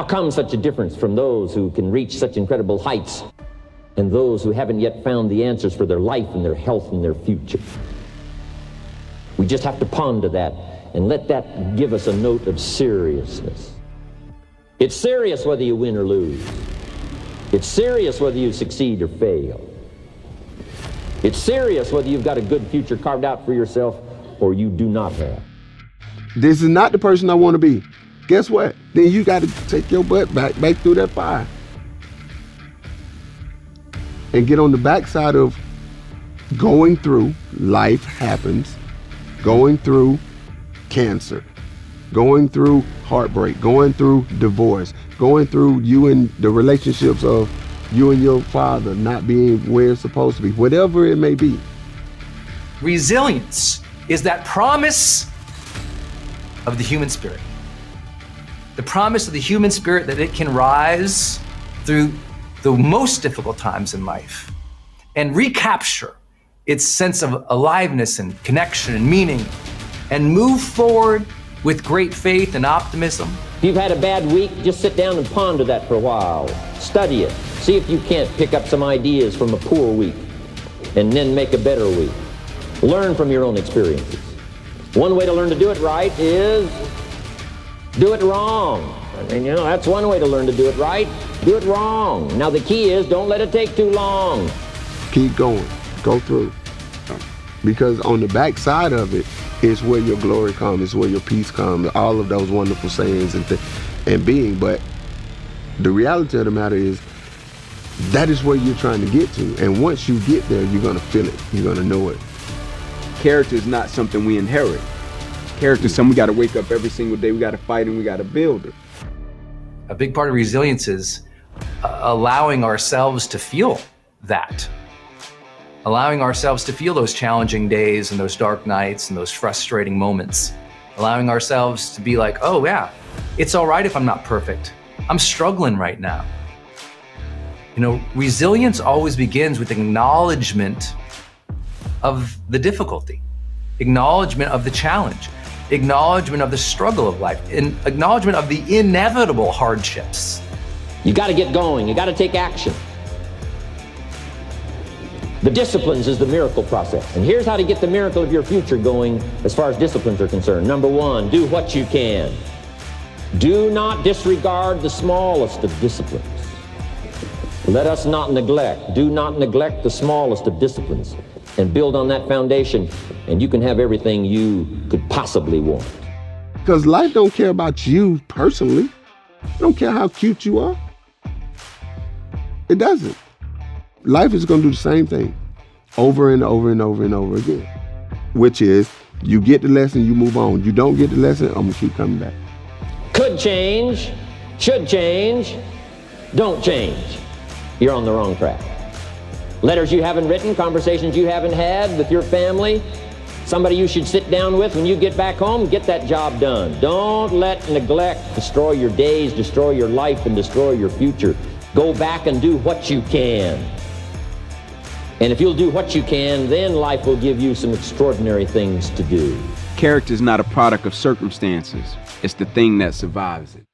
How come such a difference from those who can reach such incredible heights and those who haven't yet found the answers for their life and their health and their future? We just have to ponder that and let that give us a note of seriousness. It's serious whether you win or lose. It's serious whether you succeed or fail. It's serious whether you've got a good future carved out for yourself or you do not have. This is not the person I want to be. Guess what? Then you got to take your butt back through that fire and get on the backside of going through life happens, going through cancer, going through heartbreak, going through divorce, going through you and the relationships of you and your father not being where it's supposed to be, whatever it may be. Resilience is that promise of the human spirit. The promise of the human spirit that it can rise through the most difficult times in life and recapture its sense of aliveness and connection and meaning and move forward with great faith and optimism. If you've had a bad week, just sit down and ponder that for a while. Study it. See if you can't pick up some ideas from a poor week and then make a better week. Learn from your own experiences. One way to learn to do it right is do it wrong. I mean, that's one way to learn to do it right. Do it wrong. Now the key is don't let it take too long. Keep going. Go through. Because on the backside of it is where your glory comes, is where your peace comes, all of those wonderful sayings and being. But the reality of the matter is that is where you're trying to get to. And once you get there, you're going to feel it. You're going to know it. Character is not something we inherit. Character is something we got to wake up every single day. We got to fight and we got to build it. A big part of resilience is allowing ourselves to feel that. Allowing ourselves to feel those challenging days and those dark nights and those frustrating moments. Allowing ourselves to be like, oh yeah, it's all right if I'm not perfect. I'm struggling right now. Resilience always begins with acknowledgement of the difficulty, acknowledgement of the challenge, acknowledgement of the struggle of life, and acknowledgement of the inevitable hardships. You got to get going. You got to take action. The disciplines is the miracle process. And here's how to get the miracle of your future going as far as disciplines are concerned. Number one, do what you can. Do not disregard the smallest of disciplines. Let us not neglect. Do not neglect the smallest of disciplines and build on that foundation, and you can have everything you could possibly want. Because life don't care about you personally. It don't care how cute you are. It doesn't. Life is going to do the same thing over and over and over and over again, which is you get the lesson, you move on. You don't get the lesson, I'm going to keep coming back. Could change, should change, don't change. You're on the wrong track. Letters you haven't written, conversations you haven't had with your family, somebody you should sit down with when you get back home, get that job done. Don't let neglect destroy your days, destroy your life, and destroy your future. Go back and do what you can. And if you'll do what you can, then life will give you some extraordinary things to do. Character is not a product of circumstances. It's the thing that survives it.